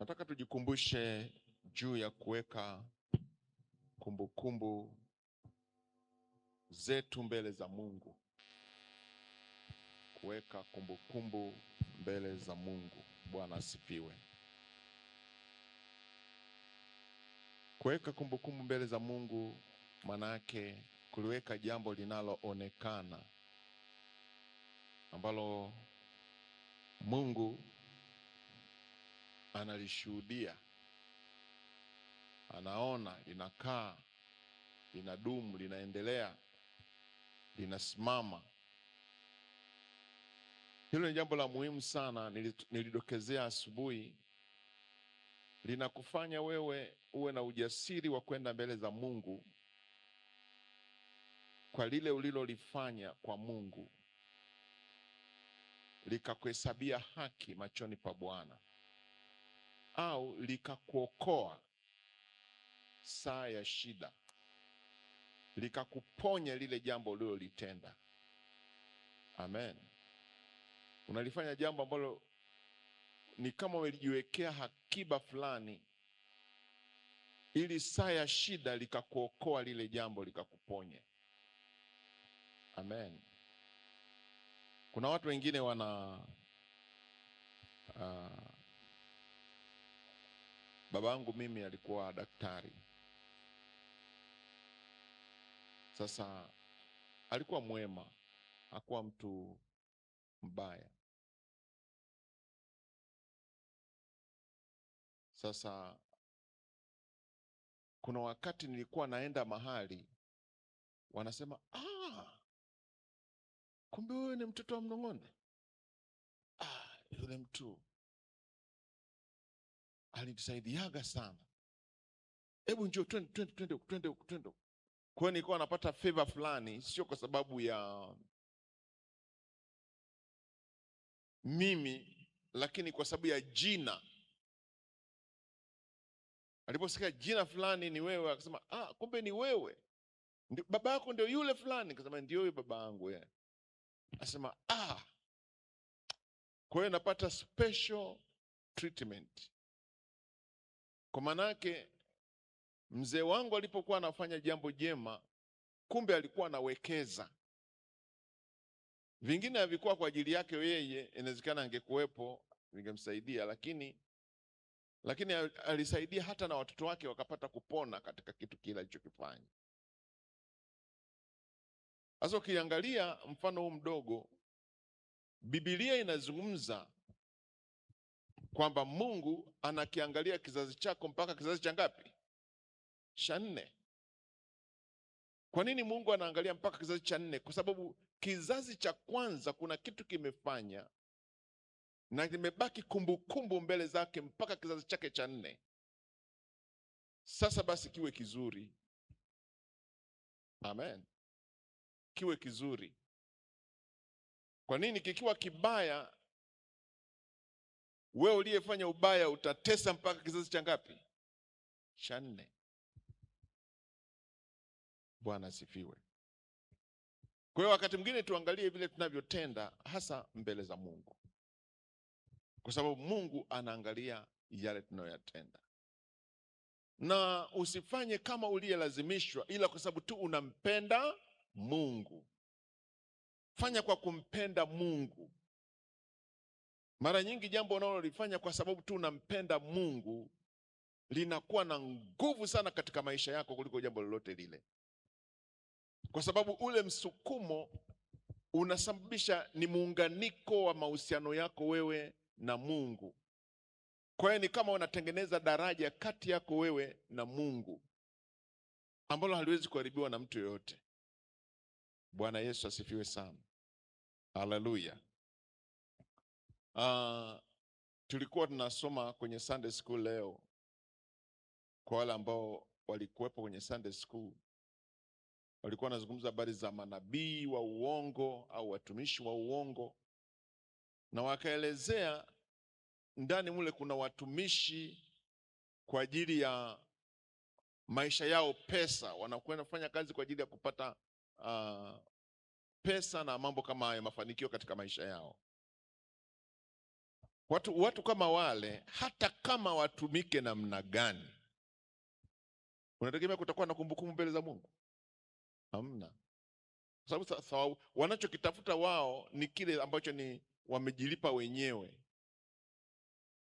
Nataka tujikumbushe juu ya kuweka kumbukumbu zetu mbele za Mungu. Kuweka kumbukumbu mbele za Mungu. Bwana asifiwe. Kuweka kumbukumbu mbele za Mungu manake kuliweka jambo linaloonekana ambalo Mungu analishuhudia, anaona, linakaa, linadumu, linaendelea, linasimama. Hilo ni jambo la muhimu sana. Nilidokezea asubuhi. Linakufanya wewe uwe na ujasiri wa kwenda mbele za Mungu kwa lile ulilolifanya kwa Mungu, likakuhesabia haki machoni pa Bwana, au likakuokoa saa ya shida, likakuponya lile jambo ulilolitenda. Amen. Unalifanya jambo ambalo ni kama umelijiwekea hakiba fulani, ili saa ya shida likakuokoa lile jambo, likakuponya. Amen. Kuna watu wengine babangu mimi alikuwa daktari. Sasa alikuwa mwema, hakuwa mtu mbaya. Sasa kuna wakati nilikuwa naenda mahali wanasema, kumbe wewe ni mtoto wa Mnong'one. Yule mtu alinisaidiaga sana. Hebu njoo twende. Kwa hiyo nilikuwa napata favor fulani, sio kwa sababu ya mimi, lakini kwa sababu ya jina. Aliposikia jina fulani ni wewe, akasema kumbe ni wewe. Baba yako ndio yule fulani. Akasema ndio yule baba yangu yeye. Akasema kwa hiyo napata special treatment. Kwa manake mzee wangu alipokuwa anafanya jambo jema, kumbe alikuwa anawekeza. Vingine havikuwa kwa ajili yake yeye, inawezekana angekuwepo vingemsaidia, lakini alisaidia hata na watoto wake wakapata kupona katika kitu kile alichokifanya. Sasa ukiangalia mfano huu mdogo, Biblia inazungumza kwamba Mungu anakiangalia kizazi chako mpaka kizazi cha ngapi? Cha 4. Kwa nini Mungu anaangalia mpaka kizazi cha 4? Kwa sababu kizazi cha kwanza kuna kitu kimefanya na kimebaki kumbukumbu mbele zake mpaka kizazi chake cha 4. Sasa basi kiwe kizuri. Amen. Kiwe kizuri. Kwa nini kikiwa kibaya, wewe uliyefanya ubaya utatesa mpaka kizazi cha ngapi? Cha 4. Bwana asifiwe. Kwa hiyo wakati mwingine tuangalie vile tunavyotenda hasa mbele za Mungu, kwa sababu Mungu anaangalia yale tunayoyatenda. Na usifanye kama uliyelazimishwa, ila kwa sababu tu unampenda Mungu. Fanya kwa kumpenda Mungu. Mara nyingi jambo unalolifanya kwa sababu tu unampenda Mungu linakuwa na nguvu sana katika maisha yako kuliko jambo lolote lile, kwa sababu ule msukumo unasababisha ni muunganiko wa mahusiano yako wewe na Mungu. Kwa hiyo ni kama unatengeneza daraja kati yako wewe na Mungu ambalo haliwezi kuharibiwa na mtu yoyote. Bwana Yesu asifiwe sana. Haleluya. Tulikuwa tunasoma kwenye Sunday school leo. Kwa wale ambao walikuwepo kwenye Sunday school, walikuwa wanazungumza habari za manabii wa uongo au watumishi wa uongo, na wakaelezea ndani mule kuna watumishi kwa ajili ya maisha yao, pesa. Wanakwenda kufanya kazi kwa ajili ya kupata pesa na mambo kama hayo, mafanikio katika maisha yao. Watu kama wale, hata kama watumike namna gani, unategemea kutakuwa na kumbukumbu mbele za Mungu? Hamna. Kwa sababu wanachokitafuta wao ni kile ambacho ni wamejilipa wenyewe.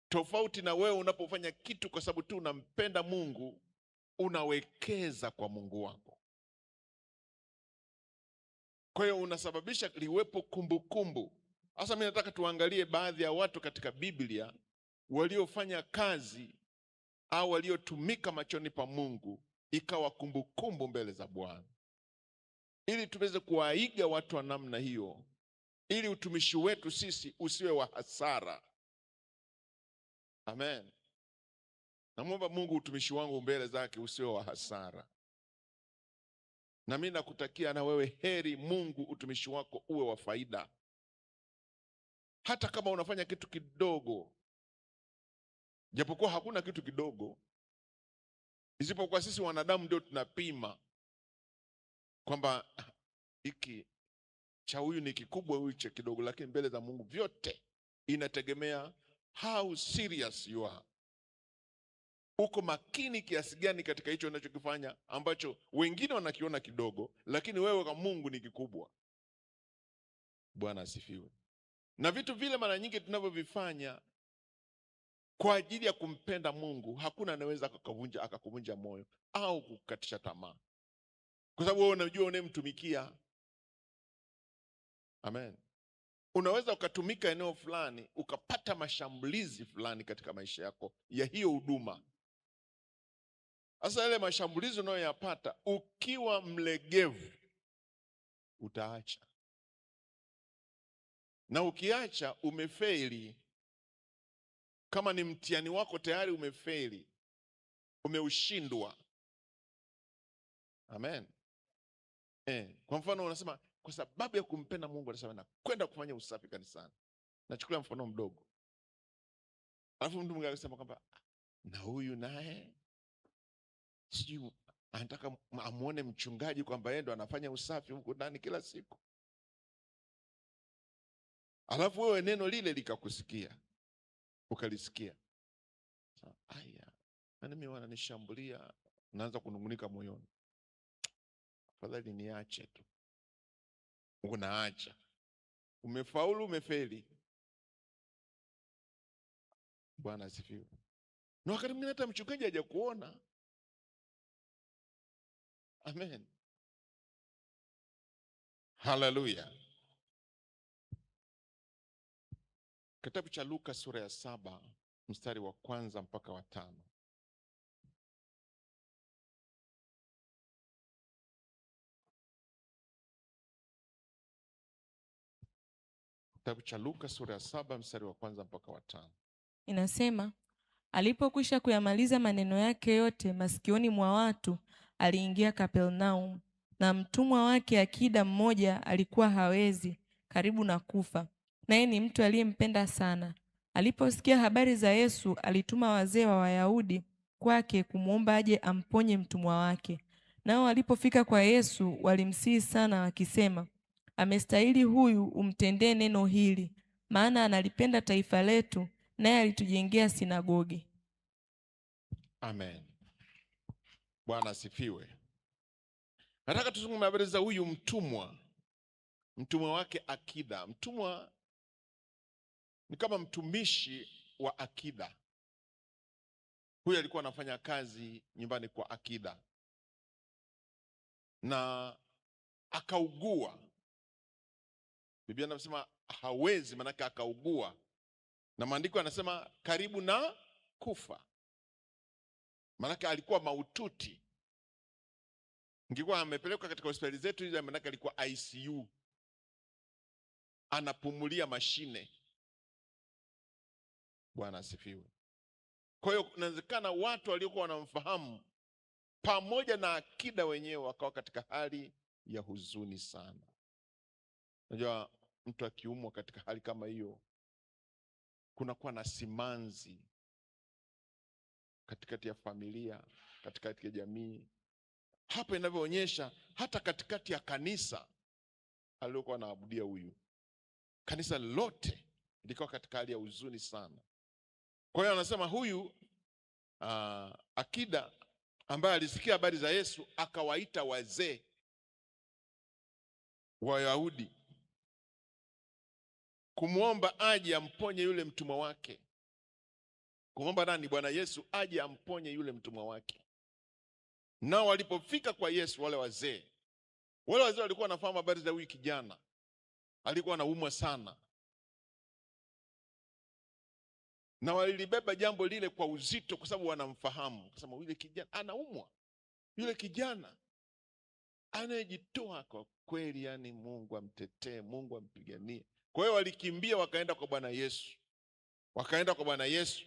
Tofauti na wewe unapofanya kitu kwa sababu tu unampenda Mungu, unawekeza kwa Mungu wako. Kwa hiyo unasababisha liwepo kumbukumbu. Sasa mimi nataka tuangalie baadhi ya watu katika Biblia waliofanya kazi au waliotumika machoni pa Mungu ikawa kumbukumbu mbele za Bwana, ili tuweze kuwaiga watu wa namna hiyo, ili utumishi wetu sisi usiwe wa hasara. Amen. Namuomba Mungu utumishi wangu mbele zake usiwe wa hasara. Na mimi nakutakia na wewe heri, Mungu utumishi wako uwe wa faida. Hata kama unafanya kitu kidogo, japokuwa hakuna kitu kidogo, isipokuwa sisi wanadamu ndio tunapima kwamba hiki cha huyu ni kikubwa, huyu cha kidogo, lakini mbele za Mungu vyote inategemea how serious you are. Uko makini kiasi gani katika hicho unachokifanya ambacho wengine wanakiona kidogo, lakini wewe kwa Mungu ni kikubwa. Bwana asifiwe. Na vitu vile mara nyingi tunavyovifanya kwa ajili ya kumpenda Mungu, hakuna anaweza akakuvunja moyo au kukatisha tamaa, kwa sababu wewe unajua unemtumikia. Amen. Unaweza ukatumika eneo fulani ukapata mashambulizi fulani katika maisha yako ya hiyo huduma. Sasa yale mashambulizi unayoyapata ukiwa mlegevu, utaacha. Na ukiacha umefeli. Kama ni mtihani wako tayari umefeli, umeushindwa. Amen. Kwa mfano unasema kwa sababu ya kumpenda Mungu anasema na kwenda kufanya usafi kanisani. Nachukulia mfano mdogo. Alafu mtu mwingine anasema kwamba na huyu naye sijui anataka amuone mchungaji kwamba yeye ndo anafanya usafi huko ndani kila siku. Alafu wewe neno lile likakusikia, ukalisikia. Aya, mimi wananishambulia, naanza kunungunika moyoni. Afadhali niache tu. Unaacha. Umefaulu, umefeli. Bwana asifiwe. Na wakati mwingine hata mchungaji haja kuona. Amen. Haleluya. Kitabu cha Luka sura ya 7 mstari wa 1 mpaka wa 5. Kitabu cha Luka sura ya 7 mstari wa 1 mpaka wa 5. Inasema, alipokwisha kuyamaliza maneno yake yote masikioni mwa watu, aliingia Kapernaum, na mtumwa wake akida mmoja alikuwa hawezi, karibu na kufa, naye ni mtu aliyempenda sana. Aliposikia habari za Yesu, alituma wazee wa Wayahudi kwake kumwomba aje amponye mtumwa wake. Nao walipofika kwa Yesu, walimsihi sana wakisema, amestahili huyu umtendee neno hili, maana analipenda taifa letu, naye alitujengea sinagogi. Amen. Bwana asifiwe. Nataka tuzungumze habari za huyu mtumwa. Mtumwa wake akida. Mtumwa ni kama mtumishi wa akida. Huyu alikuwa anafanya kazi nyumbani kwa akida, na akaugua. Biblia inasema hawezi, manake akaugua, na maandiko yanasema karibu na kufa, manake alikuwa maututi. Ingekuwa amepelekwa katika hospitali zetu hizo, manake alikuwa ICU, anapumulia mashine. Bwana asifiwe. Kwa hiyo inawezekana watu waliokuwa wanamfahamu pamoja na akida wenyewe wakawa katika hali ya huzuni sana. Unajua mtu akiumwa katika hali kama hiyo, kunakuwa na simanzi katikati ya familia, katikati ya jamii. Hapa inavyoonyesha hata katikati ya kanisa aliyokuwa anaabudia huyu. Kanisa lote likawa katika hali ya huzuni sana. Kwa hiyo anasema huyu akida ambaye alisikia habari za Yesu akawaita wazee wa Wayahudi kumwomba aje amponye yule mtumwa wake. Kumwomba nani? Bwana Yesu aje amponye yule mtumwa wake. Nao walipofika kwa Yesu, wale wazee walikuwa wanafahamu habari za huyu kijana, alikuwa anaumwa sana, na walibeba jambo lile kwa uzito, kwa sababu wanamfahamu. Kusema yule kijana anaumwa, yule kijana anayejitoa kwa kweli, yani Mungu amtetee, Mungu ampiganie. Kwa hiyo walikimbia wakaenda kwa Bwana Yesu.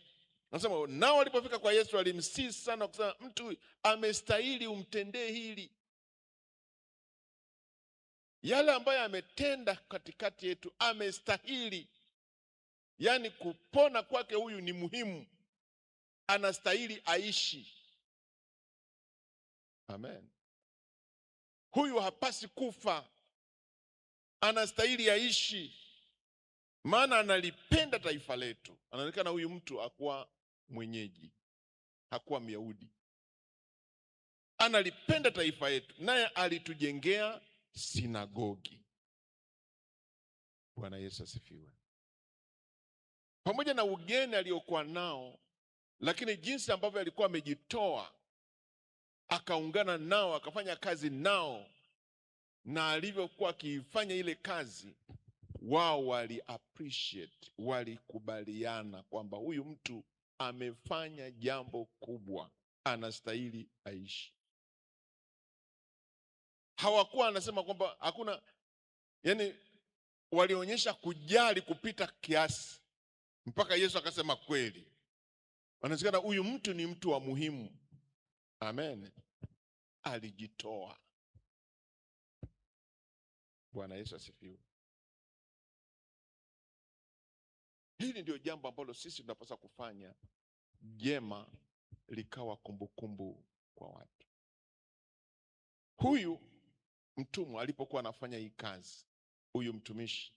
Nasema nao walipofika kwa Yesu walimsihi sana, kusema mtu amestahili umtendee hili. Yale ambayo ametenda katikati yetu amestahili, yani kupona kwake huyu ni muhimu, anastahili aishi. Amen. Huyu hapasi kufa, anastahili aishi, maana analipenda taifa letu. Anaonekana huyu mtu hakuwa mwenyeji, hakuwa Myahudi, analipenda taifa letu, naye alitujengea sinagogi. Bwana Yesu asifiwe. Pamoja na ugeni aliokuwa nao, lakini jinsi ambavyo alikuwa amejitoa, akaungana nao, akafanya kazi nao, na alivyokuwa akifanya ile kazi, wao wali appreciate, walikubaliana kwamba huyu mtu amefanya jambo kubwa, anastahili aishi. Hawakuwa anasema kwamba hakuna, yani walionyesha kujali kupita kiasi, mpaka Yesu akasema kweli, wanasikana huyu mtu ni mtu wa muhimu. Amen. Alijitoa. Bwana Yesu asifiwe. Hili ndio jambo ambalo sisi tunapaswa kufanya, jema likawa kumbukumbu kwa watu. Huyu mtumwa alipokuwa anafanya hii kazi, huyu mtumishi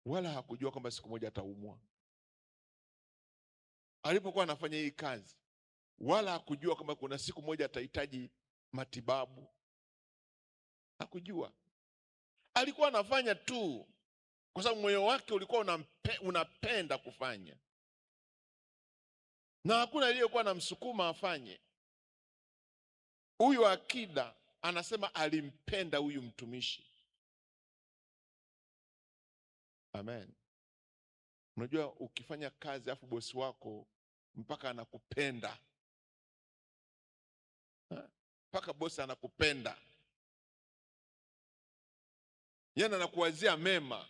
wala hakujua kwamba siku moja ataumwa. Alipokuwa anafanya hii kazi, wala hakujua kwamba kuna siku moja atahitaji matibabu. Hakujua. Alikuwa anafanya tu kwa sababu moyo wake ulikuwa unapenda kufanya, na hakuna aliyekuwa anamsukuma afanye. Huyu akida anasema alimpenda huyu mtumishi. Amen. Unajua ukifanya kazi afu bosi wako mpaka anakupenda, mpaka bosi anakupenda, yana anakuwazia mema,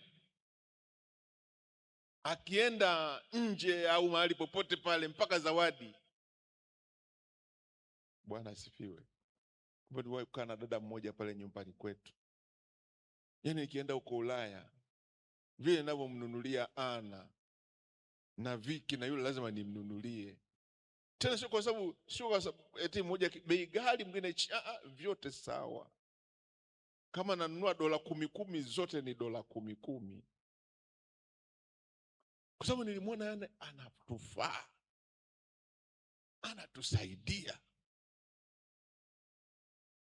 akienda nje au mahali popote pale mpaka zawadi. Bwana asifiwe. Kumbe kuna dada mmoja pale nyumbani kwetu, yani ikienda huko Ulaya, vile ninavyomnunulia Ana na Viki na yule lazima nimnunulie. Tena sio kwa sababu eti mmoja bei ghali mwingine vyote sawa. Kama nanunua $10 zote ni $10. Kwa sababu nilimwona yana anatufaa, anatusaidia.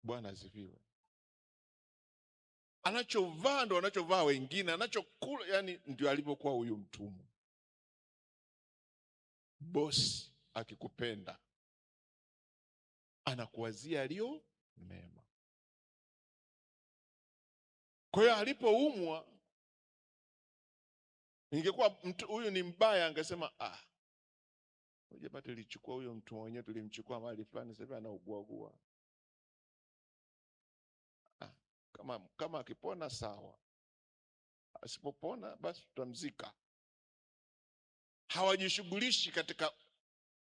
Bwana asifiwe. Anachovaa ndo anachovaa wengine, anachokula, yani ndio alivyokuwa huyu mtumwa. Bosi akikupenda anakuwazia aliyo mema. Kwa hiyo alipoumwa, ingekuwa huyu ni mbaya, angesema jamaa tulichukua huyo mtumwa wenyewe, tulimchukua mahali fulani, sasa anaugua. Kama akipona sawa, asipopona basi tutamzika. Hawajishughulishi katika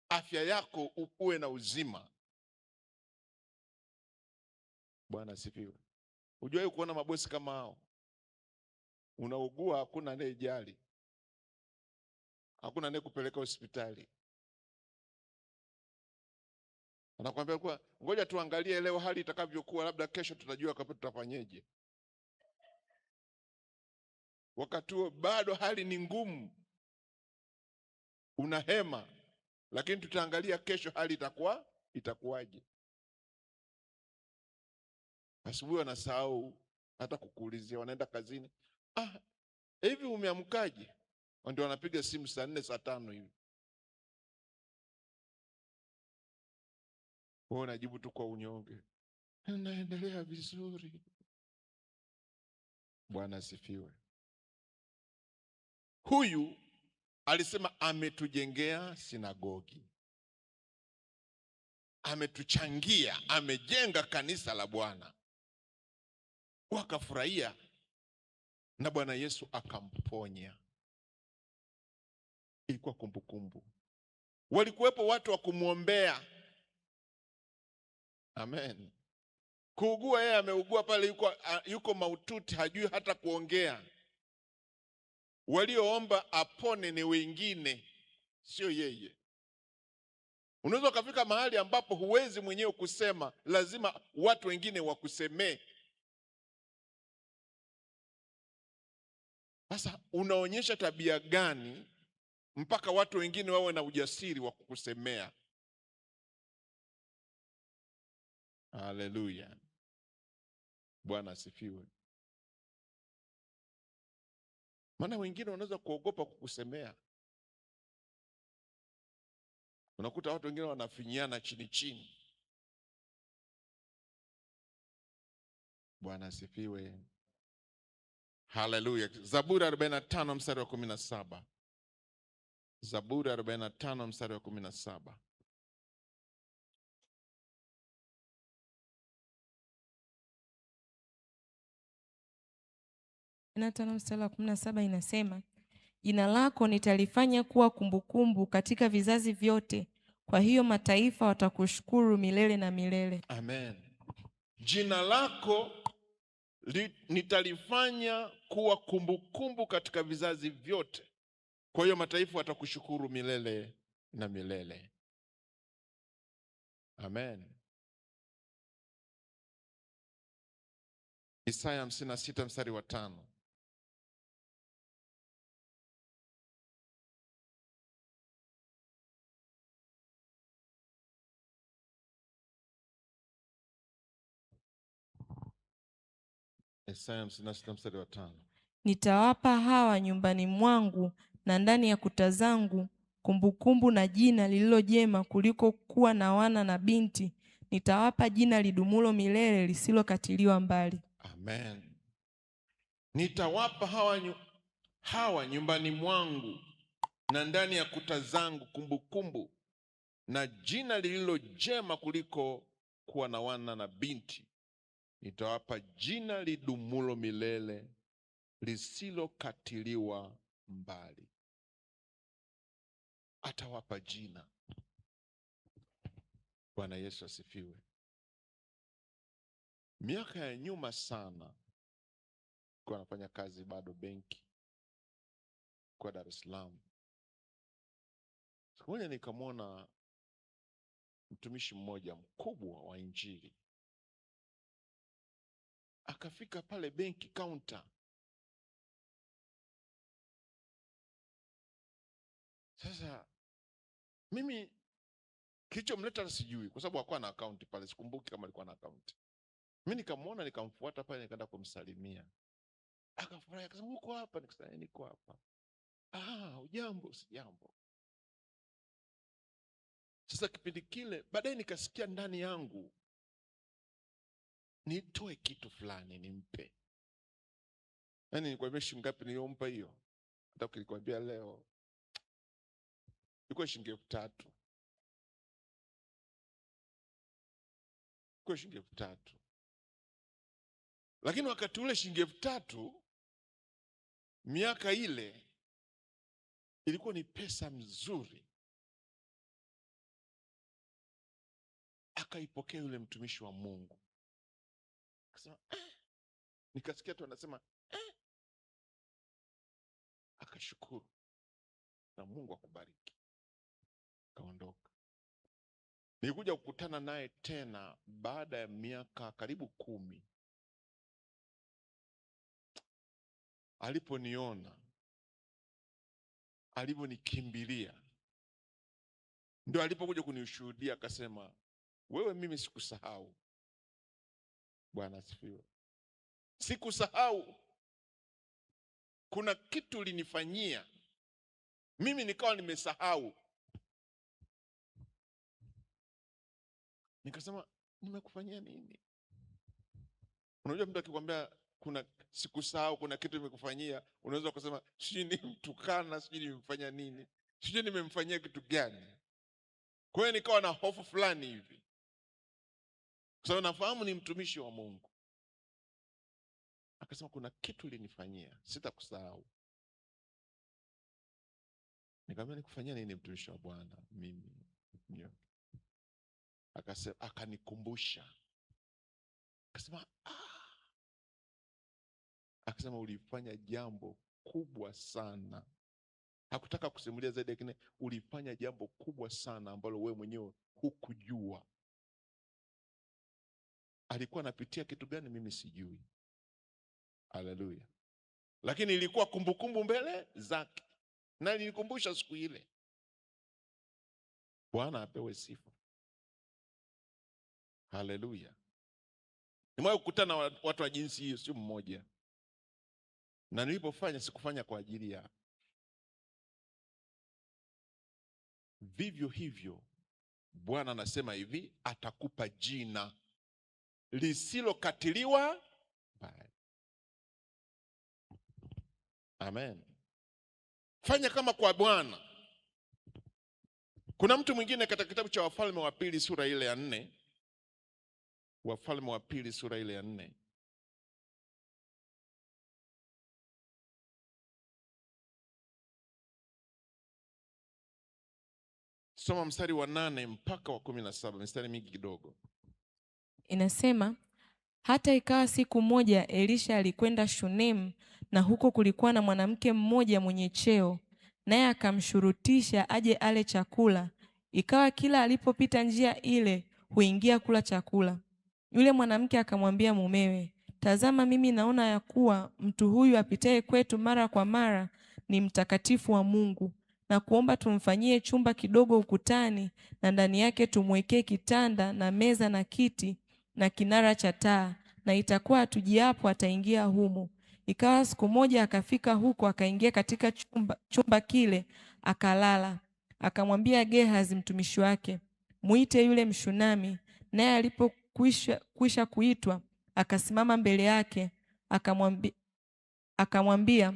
afya yako uwe na uzima. Bwana asifiwe. Hujawahi kuona mabosi kama hao? Unaugua, hakuna anayejali, hakuna anayekupeleka hospitali. Anakuambia kwa ngoja tuangalie leo hali itakavyokuwa, labda kesho tutajua kama tutafanyeje. Wakati huo bado hali ni ngumu, una hema, lakini tutaangalia kesho hali itakuwaje. Asubuhi wanasahau hata kukuulizia, wanaenda kazini, hivi umeamkaje? Ndio wanapiga simu saa 4 saa 5 hivi, wewe unajibu tu kwa unyonge, naendelea vizuri. Bwana asifiwe. Huyu alisema ametujengea sinagogi, ametuchangia, amejenga kanisa la Bwana. Wakafurahia na Bwana Yesu akamponya. Ilikuwa kumbukumbu. Walikuwepo watu wa kumwombea. Amen. Kuugua, yeye ameugua pale, yuko mahututi, hajui hata kuongea. Walioomba apone ni wengine, sio yeye. Unaweza ukafika mahali ambapo huwezi mwenyewe kusema, lazima watu wengine wakusemee. Sasa unaonyesha tabia gani mpaka watu wengine wawe na ujasiri wa kukusemea? Haleluya. Bwana asifiwe. Maana wengine wanaweza kuogopa kukusemea. Unakuta watu wengine wanafinyiana chini chini. Bwana asifiwe. Haleluya. Zaburi 45 mstari wa 17. Zaburi 45 mstari wa 17. Na 5 mstari wa 17 inasema, jina lako nitalifanya kuwa kumbukumbu katika vizazi vyote, kwa hiyo mataifa watakushukuru milele na milele. Amen. Jina lako nitalifanya kuwa kumbukumbu katika vizazi vyote, kwa hiyo mataifa watakushukuru milele na milele. Amen. Isaya 56 mstari wa 5. Isaya 56 mstari wa 5. Nitawapa hawa nyumbani mwangu na ndani ya kuta zangu kumbukumbu na jina lililo jema kuliko kuwa na wana na binti. Nitawapa jina lidumulo milele lisilokatiliwa mbali. Amen. Nitawapa hawa nyumbani mwangu na ndani ya kuta zangu kumbukumbu na jina lililo jema kuliko kuwa na wana na binti. Nitawapa jina lidumulo milele lisilokatiliwa mbali. Atawapa jina. Bwana Yesu asifiwe. Miaka ya nyuma sana, kwa nafanya kazi bado benki kwa Dar es Salaam. Siku moja nikamwona mtumishi mmoja mkubwa wa Injili akafika pale benki counter. Sasa mimi kilichomleta sijui, kwa sababu hakuwa na account pale, sikumbuki kama alikuwa na account. Mimi nikamwona, nikamfuata pale, nikaenda kumsalimia. Akafurahi, akasema uko hapa? Nikasema niko hapa. Ujambo? Sijambo. Sasa kipindi kile baadaye nikasikia ndani yangu nitoe kitu fulani nimpe. Yaani nikwambia shilingi ngapi niliyompa hiyo? Hata ukinikwambia leo ilikuwa shilingi 3,000. Kwa shilingi 3,000. Lakini wakati ule shilingi 3,000 miaka ile ilikuwa ni pesa mzuri. Akaipokea yule mtumishi wa Mungu. Akasema nikasikia tu anasema akashukuru na Mungu akubariki. Kaondoka. Nilikuja kukutana naye tena baada ya miaka karibu 10. aliponiona, aliponikimbilia, ndio alipokuja kunishuhudia akasema, wewe mimi sikusahau. Bwana asifiwe. Sikusahau. Kuna kitu ulinifanyia mimi nikawa nimesahau. Nikasema, nimekufanyia nini? Unajua mtu akikwambia kuna sikusahau, kuna kitu nimekufanyia, unaweza kusema sijui nimemtukana, sijui nimemfanya nini, sijui nimemfanyia kitu gani. Kwa hiyo nikawa na hofu fulani hivi, kwa sababu nafahamu ni mtumishi wa Mungu. Akasema kuna kitu ulinifanyia, sitakusahau. Nikamwambia, nikufanyia nini mtumishi wa Bwana mimi? Akasema, akanikumbusha. Akasema akasema ulifanya jambo kubwa sana. Hakutaka kusimulia zaidi, lakini ulifanya jambo kubwa sana ambalo wewe mwenyewe hukujua. Alikuwa anapitia kitu gani mimi sijui. Haleluya. Lakini ilikuwa kumbukumbu mbele zake, na nilikumbusha siku ile. Bwana apewe sifa. Haleluya. Nimewahi kukutana na watu wa jinsi hiyo, sio mmoja. Na nilipofanya sikufanya kwa ajili ya. Vivyo hivyo Bwana anasema hivi, atakupa jina lisilokatiliwa bali. Amen. Fanya kama kwa Bwana. Kuna mtu mwingine katika kitabu cha Wafalme wa Pili sura ile ya 4. Wafalme wa Pili sura ile ya 4. Soma mstari wa 8 mpaka wa 17, mstari mingi kidogo. Inasema, hata ikawa siku moja Elisha alikwenda Shunemu, na huko kulikuwa na mwanamke mmoja mwenye cheo, naye akamshurutisha aje ale chakula. Ikawa kila alipopita njia ile huingia kula chakula. Yule mwanamke akamwambia mumewe, tazama, mimi naona ya kuwa mtu huyu apitaye kwetu mara kwa mara ni mtakatifu wa Mungu, na kuomba tumfanyie chumba kidogo ukutani, na ndani yake tumwekee kitanda na meza na kiti na kinara cha taa, na itakuwa atujiapo ataingia humo. Ikawa siku moja akafika huko, akaingia katika chumba kile akalala. Akamwambia Gehazi mtumishi wake, muite yule Mshunami. Naye alipokwisha kuitwa, akasimama mbele yake, akamwambia,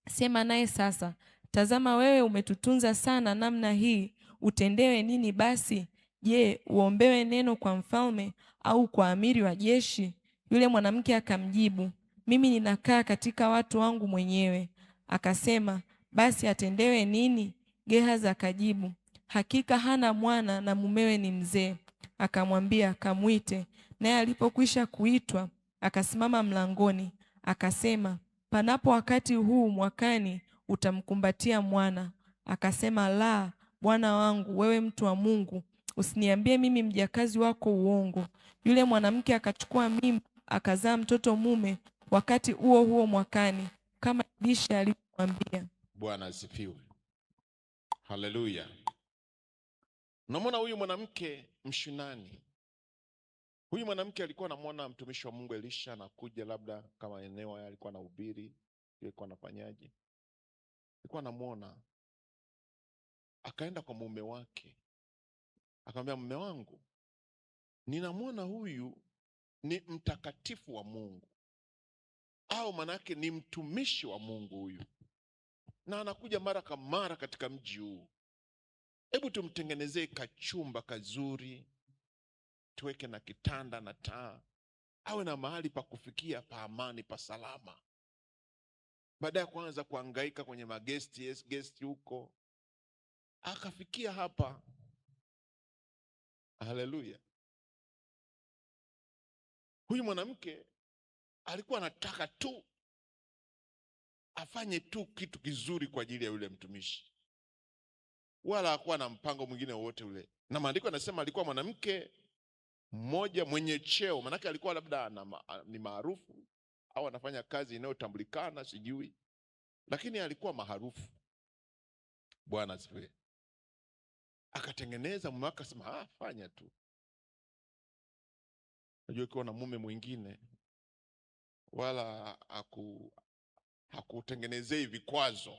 sema naye sasa. Tazama, wewe umetutunza sana namna hii, utendewe nini basi? Je, uombewe neno kwa mfalme au kwa amiri wa jeshi? Yule mwanamke akamjibu, mimi ninakaa katika watu wangu mwenyewe. Akasema, basi atendewe nini? Gehazi akajibu, hakika hana mwana na mumewe ni mzee. Akamwambia, kamwite. Naye alipokwisha kuitwa, akasimama mlangoni. Akasema, panapo wakati huu mwakani utamkumbatia mwana. Akasema, la, bwana wangu, wewe mtu wa Mungu, usiniambie mimi mjakazi wako uongo. Yule mwanamke akachukua mimba, akazaa mtoto mume wakati huo huo mwakani, kama Elisha alivyomwambia. Bwana asifiwe. Haleluya. Unamwona huyu mwanamke Mshunami. Huyu mwanamke alikuwa anamwona mtumishi wa Mungu Elisha anakuja, labda kama eneo haya alikuwa anahubiri, alikuwa anafanyaje, alikuwa anamwona. Akaenda kwa mume wake, akamwambia, mume wangu, ninamwona huyu ni mtakatifu wa Mungu, au manake ni mtumishi wa Mungu huyu, na anakuja mara kwa mara katika mji huu. Hebu tumtengenezee kachumba kazuri, tuweke na kitanda na taa, awe na mahali pa kufikia pa amani, pa salama, baada ya kuanza kuhangaika kwenye guest huko. Akafikia hapa. Haleluya. Huyu mwanamke alikuwa anataka tu afanye tu kitu kizuri kwa ajili ya yule mtumishi, wala hakuwa na mpango mwingine wote ule. Na maandiko yanasema alikuwa mwanamke mmoja mwenye cheo, manake alikuwa labda ni maarufu au anafanya kazi inayotambulikana sijui, lakini alikuwa maarufu. Bwana asifiwe. Akatengeneza mume wake, akasema fanya tu. Unajua ukiwa na mume mwingine wala hakutengenezei vikwazo.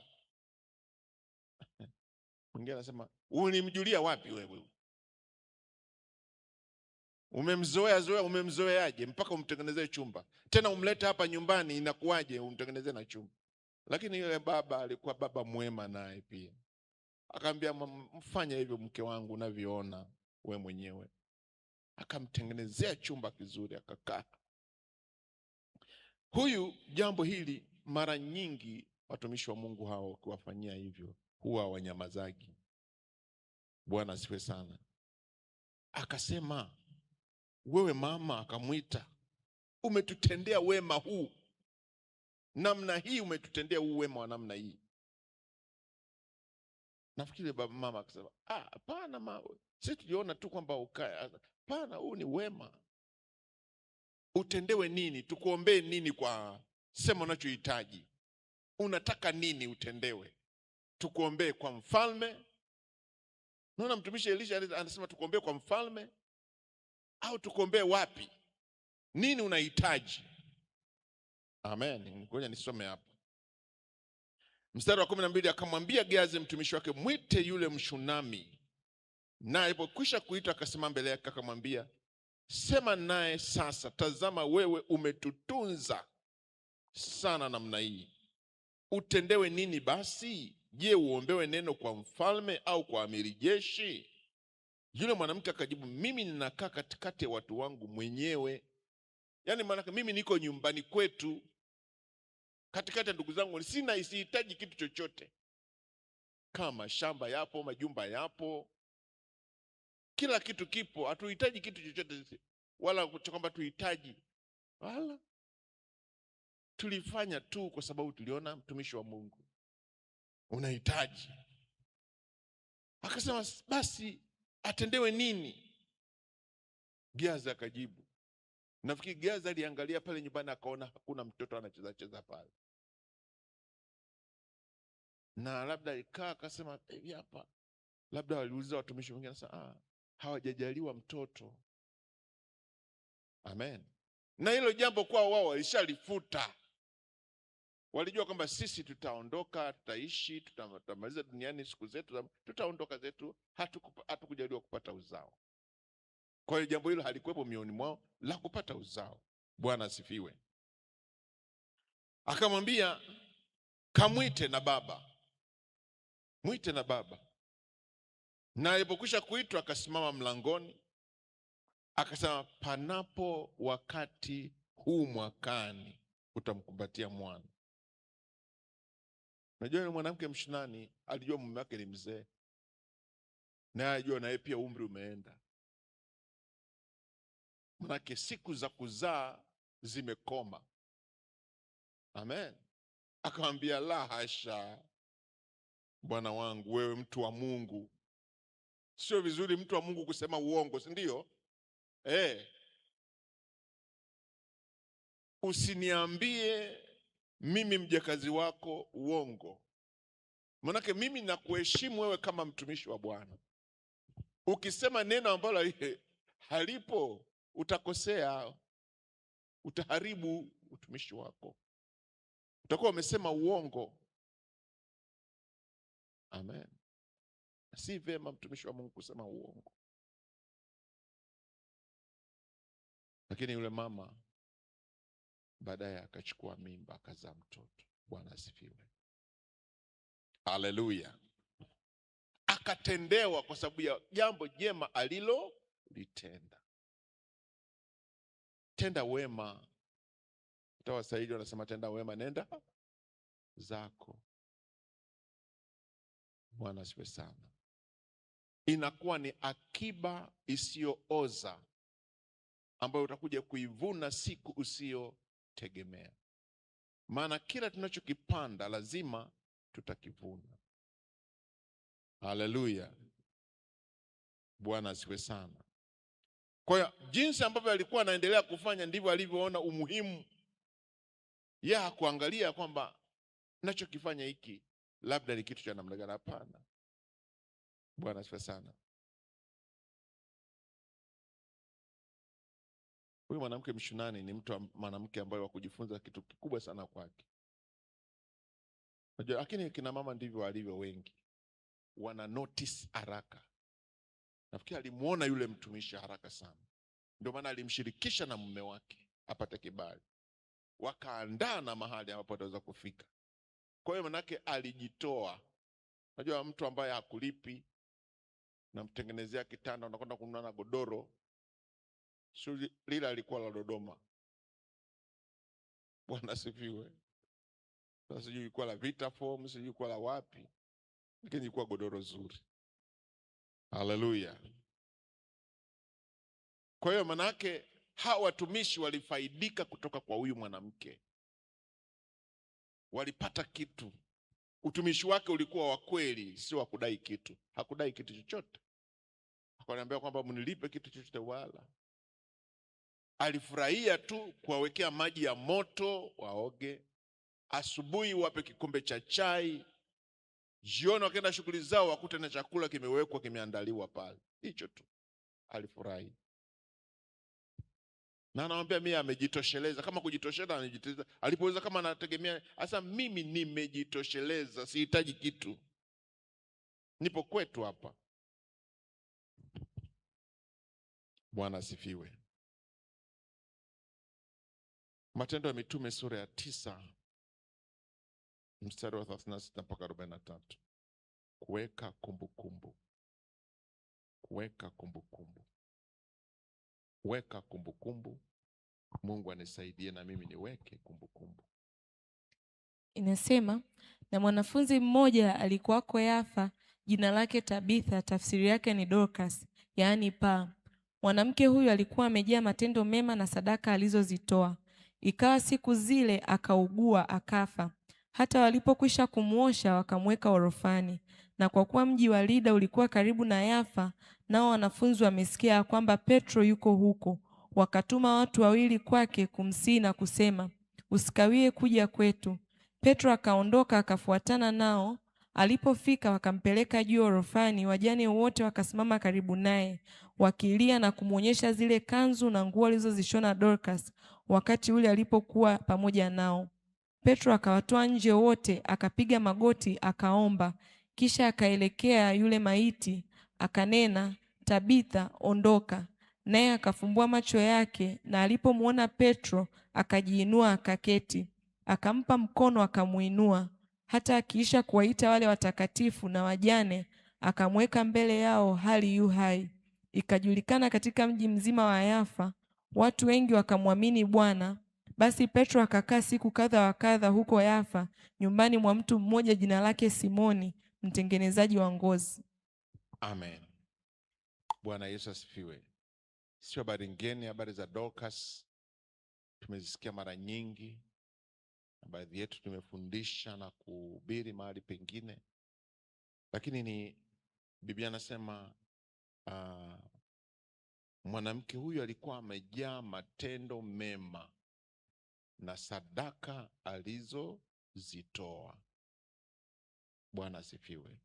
Mwingine anasema ulimjulia wapi wewe? Umemzoeaje mpaka umtengenezee chumba? Tena umlete hapa nyumbani, inakuwaje umtengenezee na chumba? Lakini yule baba alikuwa baba mwema, naye pia akamwambia, mfanye hivyo mke wangu unavyoona we mwenyewe. Akamtengenezea chumba kizuri, akakaa. Huyu jambo hili mara nyingi watumishi wa Mungu hao kuwafanyia hivyo huwa wanyamazagi. Bwana asifiwe sana. Akasema, wewe mama, akamwita, umetutendea wema huu namna hii, umetutendea huu wema wa namna hii. Nafikiri baba mama akasema, hapana mama, sisi tuliona tu kwamba ukae. Hapana, huu ni wema. Utendewe nini? Tukuombee nini? Kwa sema unachohitaji. Unataka nini utendewe? Tukuombee kwa mfalme? Naona mtumishi Elisha anasema tukuombee kwa mfalme, au tukuombee wapi? Nini unahitaji? Amen. Ngoja nisome hapa. Mstari wa 12, akamwambia Gehazi mtumishi wake, mwite yule Mshunami. Na alipokwisha kuitwa, akasimama mbele yake, akamwambia, sema naye sasa. Tazama, wewe umetutunza sana namna hii. Utendewe nini basi? Je, uombewe neno kwa mfalme au kwa amiri jeshi? Yule mwanamke akajibu, mimi ninakaa katikati ya watu wangu mwenyewe. Yaani maana mimi niko nyumbani kwetu katikati ya ndugu zangu, sihitaji kitu chochote. Kama shamba yapo, majumba yapo, kila kitu kipo, hatuhitaji kitu chochote, wala kwamba tuhitaji. Wala tulifanya tu kwa sababu tuliona mtumishi wa Mungu unahitaji. Akasema, basi atendewe nini? Gehazi akajibu. Nafikiri Gehazi aliangalia pale nyumbani, akaona hakuna mtoto anacheza pale, na labda ikaa akasema, hivi hapa labda waliuliza watumishi wengine, sasa hawajajaliwa mtoto. Amen. Na hilo jambo kwa wao walishalifuta. Walijua kwamba sisi tutaondoka, tutaishi, tutamaliza duniani siku zetu, tutaondoka zetu, hatukujaliwa kupata uzao. Kwa hiyo jambo hilo halikuwepo mioni mwao la kupata uzao. Bwana asifiwe. Akamwambia, kamwite na baba. Mwite na baba. Na alipokwisha kuitwa, akasimama mlangoni, akasema, panapo wakati huu mwakani utamkumbatia mwana. Najua yule mwanamke Mshunami alijua mume wake ni mzee, na alijua naye pia umri umeenda. Manake siku za kuzaa zimekoma. Amen. Akamwambia, la hasha, bwana wangu, wewe mtu wa Mungu, sio vizuri mtu wa Mungu kusema uongo, si ndio? Usiniambie mimi mjakazi wako uongo. Manake mimi nakuheshimu wewe kama mtumishi wa Bwana. Ukisema neno ambalo halipo, utakosea, utaharibu utumishi wako, utakuwa umesema uongo. Amen. Si vema mtumishi wa Mungu kusema uongo. Lakini yule mama baadaye akachukua mimba, akazaa mtoto. Bwana asifiwe. Haleluya. Akatendewa kwa sababu ya jambo jema alilolitenda. Tenda wema. Utawasaidi wanasema tenda wema, nenda zako. Bwana asifiwe sana. Inakuwa ni akiba isiyooza ambayo utakuja kuivuna siku usiyotegemea. Maana kila tunachokipanda lazima tutakivuna. Haleluya. Bwana asifiwe sana. Kwa hiyo jinsi ambavyo alikuwa anaendelea kufanya ndivyo alivyoona umuhimu Yeye hakuangalia kwamba ninachokifanya hiki labda ni kitu cha namna gani. Hapana. Bwana asifiwe sana. Huyu mwanamke Mshunami ni mwanamke ambaye wa kujifunza kitu kikubwa sana kwake. Unajua, lakini kina mama ndivyo walivyo wengi. Wana notice haraka. Nafikiri alimuona yule mtumishi haraka sana. Ndio maana alimshirikisha na mume wake apate kibali. Wakaandaa na mahali ambapo ataweza kufika. Kwa hiyo manake alijitoa. Unajua mtu ambaye hakulipi na mtengenezea kitanda, unakwenda kununua na godoro, sio lile alikuwa la Dodoma. Bwana sifiwe. Sasa sijui ilikuwa la Vitaform, sijui ilikuwa la wapi, lakini ilikuwa godoro zuri. Haleluya. Kwa hiyo manake hawa watumishi walifaidika kutoka kwa huyu mwanamke. Walipata kitu. Utumishi wake ulikuwa wa kweli, sio wa kudai kitu. Hakudai kitu chochote. Akaniambia kwamba mnilipe kitu chochote wala. Alifurahia tu kuwawekea maji ya moto waoge. Asubuhi wape kikombe cha chai. Jioni wakaenda shughuli zao wakute na chakula kimewekwa kimeandaliwa pale. Hicho tu. Alifurahi. Na anamwambia mimi amejitosheleza. Kama kujitosheleza anajitosheleza. Alipoweza kama anategemea, sasa mimi nimejitosheleza, sihitaji kitu. Nipo kwetu hapa. Bwana asifiwe. Matendo ya Mitume sura ya 9 mstari wa 36 mpaka 43. Kuweka kumbukumbu. Kuweka kumbukumbu. Weka kumbukumbu. Mungu anisaidie na mimi niweke kumbukumbu. Inasema, na mwanafunzi mmoja alikuwako Yafa, jina lake Tabitha, tafsiri yake ni Dorcas, yaani paa. Mwanamke huyu alikuwa amejaa matendo mema na sadaka alizozitoa. Ikawa siku zile akaugua akafa. Hata walipokwisha kumwosha wakamweka orofani. Na kwa kuwa mji wa Lida ulikuwa karibu na Yafa, nao wanafunzi wamesikia kwamba Petro yuko huko, wakatuma watu 2 kwake kumsihi na kusema, usikawie kuja kwetu. Petro akaondoka akafuatana nao. Alipofika wakampeleka juu orofani. Wajane wote wakasimama karibu naye wakilia na kumwonyesha zile kanzu na nguo alizozishona Dorcas wakati ule alipokuwa pamoja nao. Petro akawatoa nje wote, akapiga magoti, akaomba. Kisha akaelekea yule maiti, akanena, Tabitha, ondoka. Naye akafumbua macho yake, na alipomwona Petro akajiinua akaketi. Akampa mkono akamuinua. Hata akiisha kuwaita wale watakatifu na wajane, akamweka mbele yao hali yu hai. Ikajulikana katika mji mzima wa Yafa. Watu wengi wakamwamini Bwana. Basi Petro akakaa siku kadha wa kadha huko Yafa, nyumbani mwa mtu mmoja jina lake Simoni, mtengenezaji wa ngozi. Amen. Bwana Yesu asifiwe. Sio habari ngeni, habari za Dorcas tumezisikia mara nyingi. Baadhi yetu tumefundisha na kuhubiri mahali pengine. Lakini ni Biblia anasema mwanamke huyu alikuwa amejaa matendo mema na sadaka alizozitoa. Bwana asifiwe.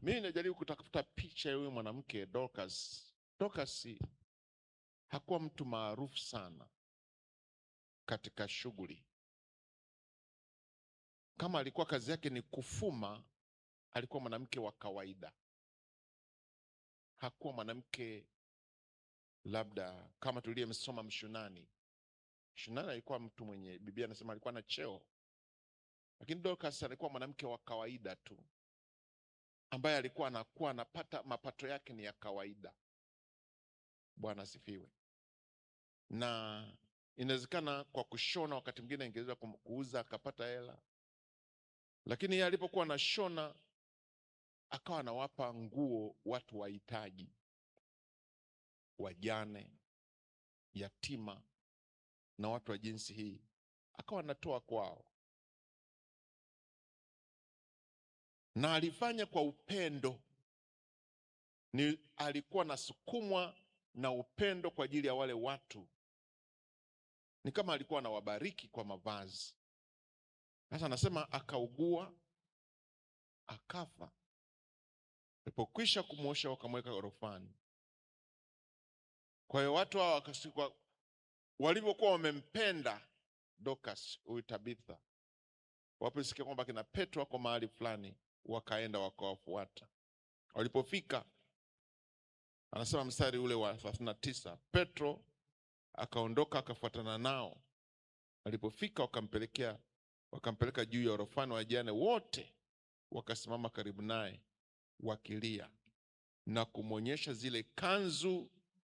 Mimi najaribu kutafuta picha ya huyu mwanamke Dorcas. Dorcas hakuwa mtu maarufu sana katika shughuli. Kama alikuwa kazi yake ni kufuma, alikuwa mwanamke wa kawaida. Hakuwa mwanamke labda kama tuliyemsoma Mshunami. Mshunami alikuwa mtu mwenye, Biblia anasema alikuwa na cheo. Lakini Dorcas alikuwa mwanamke wa kawaida tu, ambaye alikuwa anapata mapato yake ni ya kawaida. Bwana asifiwe. Na inawezekana kwa kushona, wakati mwingine ingeweza kuuza akapata hela. Lakini yeye alipokuwa anashona akawa anawapa nguo watu wahitaji, wajane, yatima na watu wa jinsi hii, akawa anatoa kwao. Na alifanya kwa upendo. Alikuwa nasukumwa na upendo kwa ajili ya wale watu. Ni kama alikuwa anawabariki kwa mavazi. Sasa anasema akaugua, akafa. Alipokwisha kumwosha wakamweka orofani. Kwa hiyo watu hao wakasikwa, walivyokuwa wamempenda Dorcas huyu Tabitha, waposikia kwamba kina Petro wako mahali fulani, wakaenda wakawafuata. Walipofika, anasema mstari ule wa 39, Petro akaondoka akafuatana nao. Alipofika wakampeleka juu ya orofani, wajane wote wakasimama karibu naye wakilia na kumwonyesha zile kanzu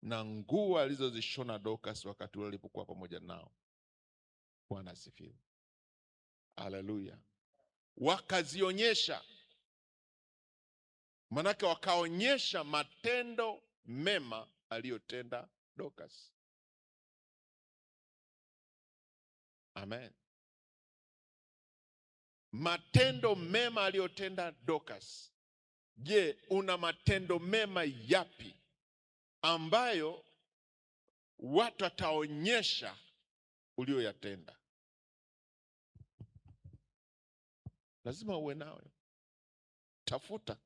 na nguo alizozishona Dorcas wakati ule alipokuwa pamoja nao. Bwana asifiwe. Haleluya. Wakazionyesha, manake wakaonyesha matendo mema aliyotenda Dorcas. Amen. Matendo mema aliyotenda Dorcas. Je, una matendo mema yapi ambayo watu wataonyesha ulioyatenda? Lazima uwe nawe. Tafuta.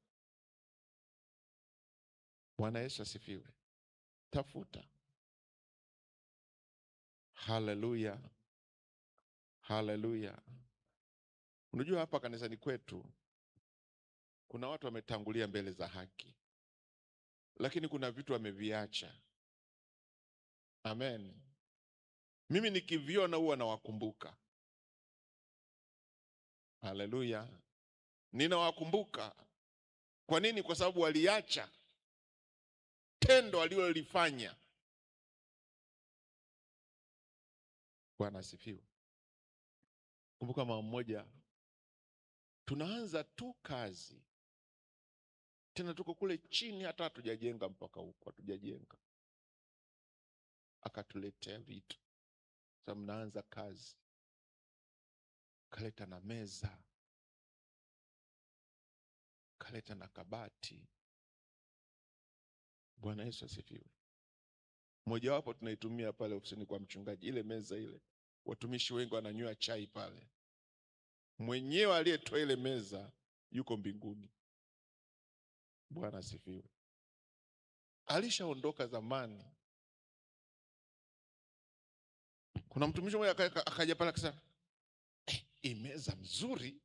Bwana Yesu asifiwe. Tafuta. Haleluya. Haleluya. Unajua hapa kanisani kwetu kuna watu wametangulia mbele za haki, lakini kuna vitu wameviacha. Amen. Mimi nikiviona huwa nawakumbuka. Haleluya. Ninawakumbuka. Kwa nini? Kwa sababu waliacha tendo alilolifanya. Bwana asifiwe. Kumbuka mama mmoja, tunaanza tu kazi, tena tuko kule chini, hata hatujajenga mpaka huko, hatujajenga. Akatuletea vitu. Sasa mnaanza kazi. Kaleta na meza, kaleta na kabati. Bwana Yesu asifiwe. Mmoja wapo tunaitumia pale ofisini kwa mchungaji, ile meza ile. Watumishi wengi wananywa chai pale. Mwenyewe aliyetoa ile meza yuko mbinguni. Bwana asifiwe. Alishaondoka zamani. Kuna mtumishi mmoja akaja pale akasema, hii meza mzuri,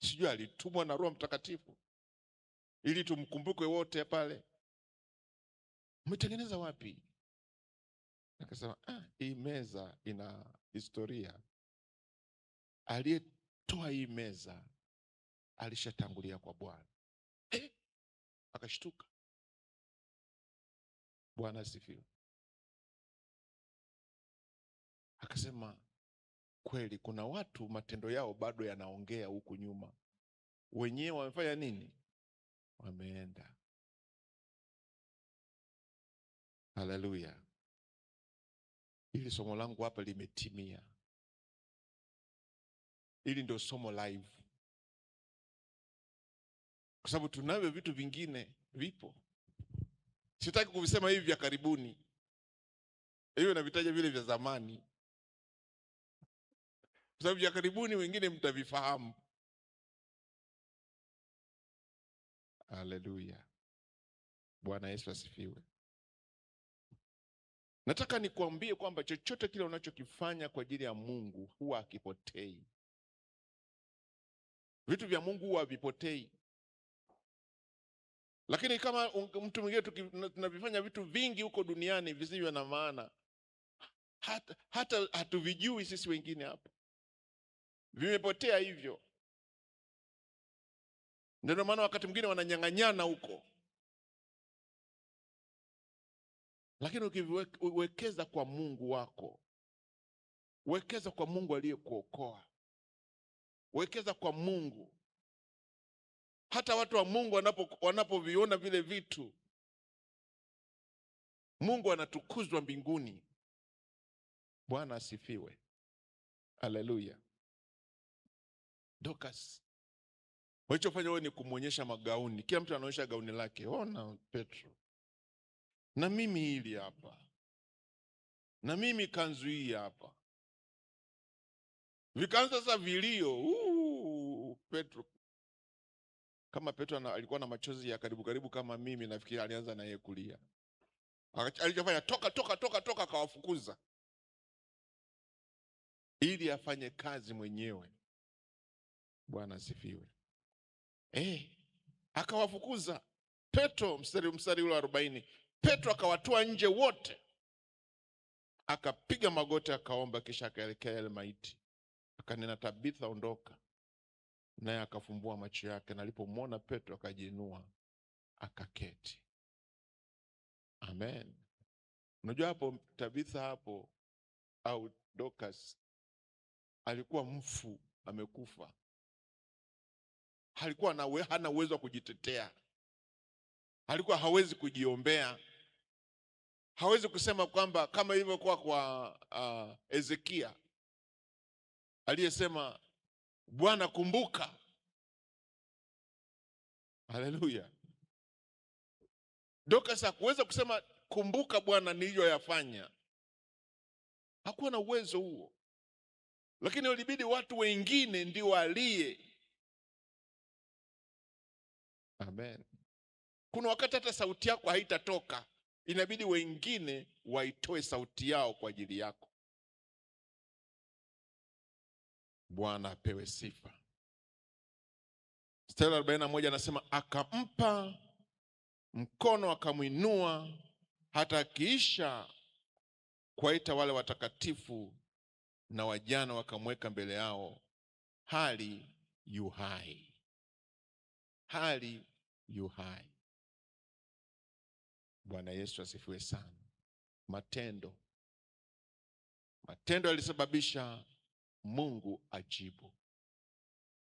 sijui alitumwa na Roho Mtakatifu ili tumkumbuke wote pale. Umetengeneza wapi? Akasema, hii meza ina historia. Aliyetoa hii meza alishatangulia kwa Bwana. Akashtuka. Bwana asifiwe. Akasema, kweli kuna watu matendo yao bado yanaongea huku nyuma. Wenyewe wamefanya nini? Wameenda. Haleluya. Hili somo langu hapa limetimia. Hili ndio somo live. Kwa sababu tunavyo vitu vingine vipo. Sitaki kuvisema hivi vya karibuni. Hiyo navitaja vile vya zamani. Kwa sababu vya karibuni wengine mtavifahamu. Haleluya. Bwana Yesu asifiwe. Nataka nikuambie kwamba chochote kile unachokifanya kwa ajili ya Mungu huwa hakipotei. Vitu vya Mungu huwa havipotei. Lakini kama mtu mwingine tunavifanya vitu vingi huko duniani visivyo na maana, hata hatuvijui sisi wengine hapa. Vimepotea hivyo. Ndio maana wakati mwingine wananyang'anyana huko. Lakini ukiwekeza kwa Mungu wako, wekeza kwa Mungu aliyekuokoa, wekeza kwa Mungu. Hata watu wa Mungu wanapoviona vile vitu, Mungu anatukuzwa mbinguni. Bwana asifiwe. Haleluya. Dorcas, walichofanya wewe ni kumwonyesha magauni. Kila mtu anaonyesha gauni lake. Ona Petro, na mimi hili hapa, na mimi kanzu hii hapa. Vikaanza sasa vilio. Petro, kama Petro alikuwa na machozi ya karibu kama mimi, nafikiri alianza na yeye kulia. Alichofanya toka, akawafukuza ili afanye kazi mwenyewe. Bwana asifiwe. Akawafukuza Petro, mstari ule 40. Petro akawatoa nje wote, akapiga magoti, akaomba, kisha akaelekea yale maiti, akanena, Tabitha, ondoka. Naye akafumbua macho yake, na alipomwona Petro akajiinua akaketi. Amen. Unajua hapo Tabitha hapo au Dorcas alikuwa mfu, amekufa. Alikuwa hana uwezo wa kujitetea. Alikuwa hawezi kujiombea. Hawezi kusema kwamba kama ilivyokuwa kwa Ezekia aliyesema, Bwana kumbuka. Haleluya. Dorcas hakuweza kusema kumbuka Bwana niliyoyafanya. Hakuwa na uwezo huo. Lakini ilibidi watu wengine ndio walie. Amen. Kuna wakati hata sauti yako haitatoka, inabidi wengine waitoe sauti yao kwa ajili yako. Bwana apewe sifa. Mstari 41 anasema, akampa mkono, akamwinua, hata akiisha kuwaita wale watakatifu na wajana, wakamweka mbele yao hali yu hai. Hali yu hai. Bwana Yesu asifiwe sana. Matendo yalisababisha Mungu ajibu.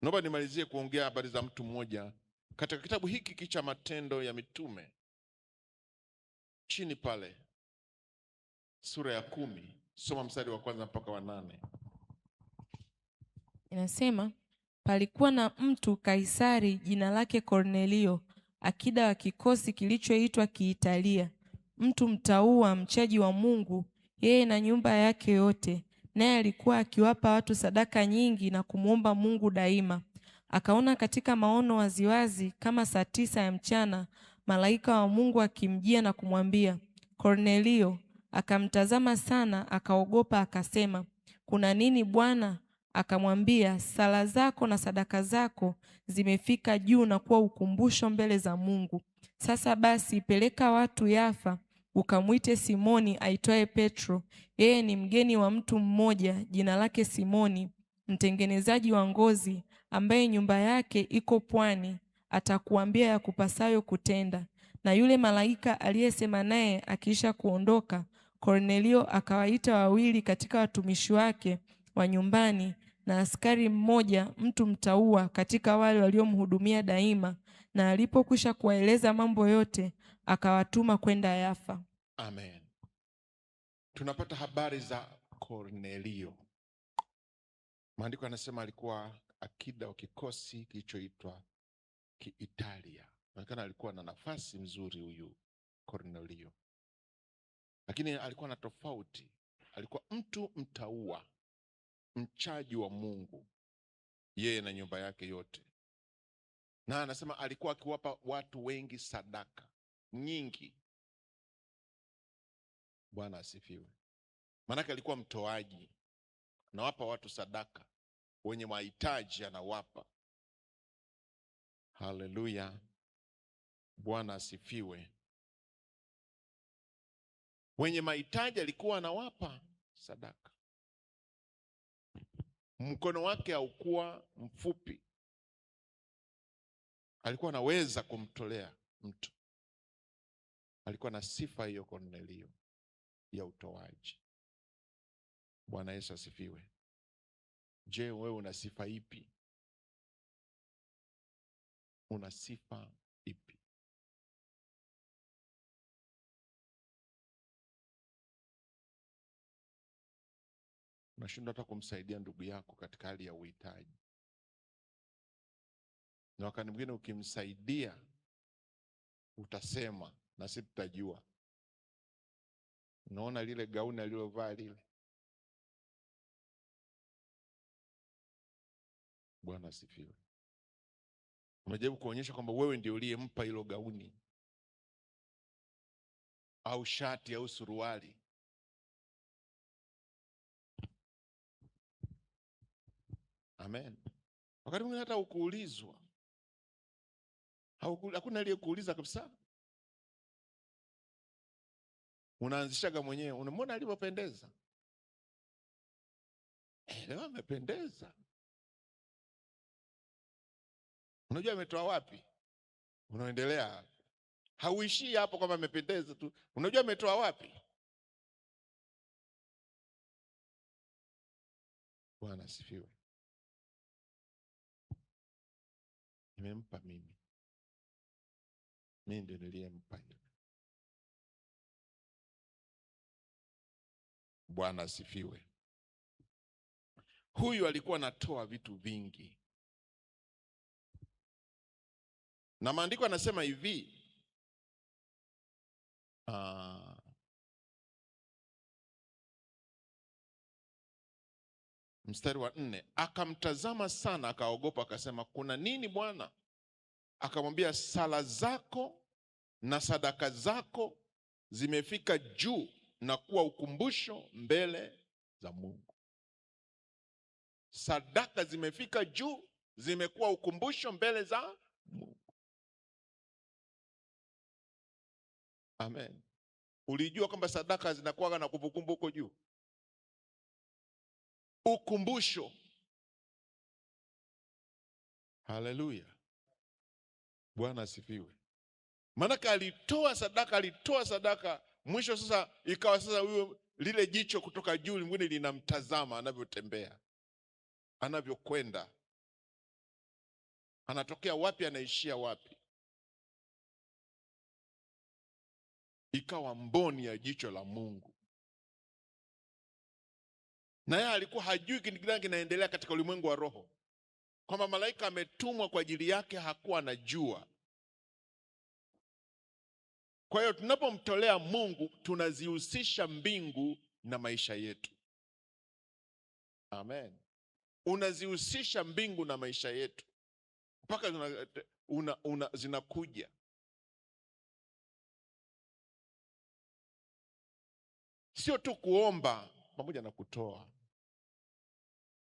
Naomba nimalizie kuongea habari za mtu mmoja katika kitabu hiki cha Matendo ya Mitume. Chini pale sura ya 10, soma mstari wa 1 mpaka wa 8. Inasema, palikuwa na mtu Kaisari, jina lake Kornelio, akida wa kikosi kilichoitwa Kiitalia, mtu mtauwa, mchaji wa Mungu, yeye na nyumba yake yote. Naye alikuwa akiwapa watu sadaka nyingi na kumwomba Mungu daima. Akaona katika maono waziwazi kama saa 9 ya mchana, malaika wa Mungu akimjia na kumwambia, Kornelio. Akamtazama sana, akaogopa, akasema, kuna nini Bwana? Akamwambia, sala zako na sadaka zako zimefika juu na kuwa ukumbusho mbele za Mungu. Sasa basi, peleka watu Yafa, ukamwite Simoni aitwaye Petro. Yeye ni mgeni wa mtu mmoja jina lake Simoni, mtengenezaji wa ngozi, ambaye nyumba yake iko pwani. Atakuambia ya kupasayo kutenda. Na yule malaika aliyesema naye akiisha kuondoka, Kornelio akawaita 2 katika watumishi wake wa nyumbani, na askari mmoja, mtu mtauwa katika wale waliomhudumia daima, na alipokwisha kuwaeleza mambo yote, akawatuma kwenda Yafa. Amen. Tunapata habari za Kornelio. Maandiko yanasema alikuwa akida wa kikosi kilichoitwa Kiitalia. Inaonekana alikuwa na nafasi nzuri huyu Kornelio, lakini alikuwa na tofauti. Alikuwa mtu mtauwa, mchaji wa Mungu, yeye na nyumba yake yote. Na anasema alikuwa akiwapa watu wengi sadaka nyingi. Bwana asifiwe. Maanake alikuwa mtoaji, anawapa watu sadaka, wenye mahitaji anawapa. Haleluya. Bwana asifiwe. Wenye mahitaji alikuwa anawapa sadaka. Mkono wake haukuwa mfupi, alikuwa anaweza kumtolea mtu. Alikuwa na sifa hiyo Kornelio ya utoaji. Bwana Yesu asifiwe. Je, wewe una sifa ipi? Una sifa ipi? Unashindwa hata kumsaidia ndugu yako katika hali ya uhitaji, na wakati mwingine ukimsaidia utasema na sisi tutajua. Unaona lile gauni alilovaa lile, Bwana asifiwe. Unajaribu kuonyesha kwamba wewe ndio uliyempa hilo gauni au shati au suruali. Amen. Wakati mwingine hata ukuulizwa, hakuna aliyekuuliza kabisa, unaanzishaga mwenyewe. Unamwona alivyopendeza, leo amependeza. Unajua ametoa wapi? Unaendelea, hauishii hapo kwamba amependeza tu. Unajua ametoa wapi? Bwana asifiwe. Nimempa mimi ndio niliyempa hiyo. Bwana asifiwe. Huyu alikuwa anatoa vitu vingi, na maandiko yanasema hivi, mstari wa 4, akamtazama sana akaogopa, akasema, kuna nini Bwana? Akamwambia, sala zako na sadaka zako zimefika juu na kuwa ukumbusho mbele za Mungu. Sadaka zimefika juu, zimekuwa ukumbusho mbele za Mungu. Amen. Ulijua kwamba sadaka zinakuwa na kumbukumbu huko juu? Ukumbusho. Haleluya. Bwana asifiwe. Maana alitoa sadaka, mwisho sasa ikawa sasa huyo lile jicho kutoka juu mwingine linamtazama anavyotembea, anavyokwenda, anatokea wapi, anaishia wapi. Ikawa mboni ya jicho la Mungu. Na yeye alikuwa hajui kitu gani kinaendelea katika ulimwengu wa roho, kwamba malaika ametumwa kwa ajili yake, hakuwa anajua. Kwa hiyo tunapomtolea Mungu tunazihusisha mbingu na maisha yetu. Amen. Unazihusisha mbingu na maisha yetu mpaka zinakuja. Sio tu kuomba pamoja na kutoa.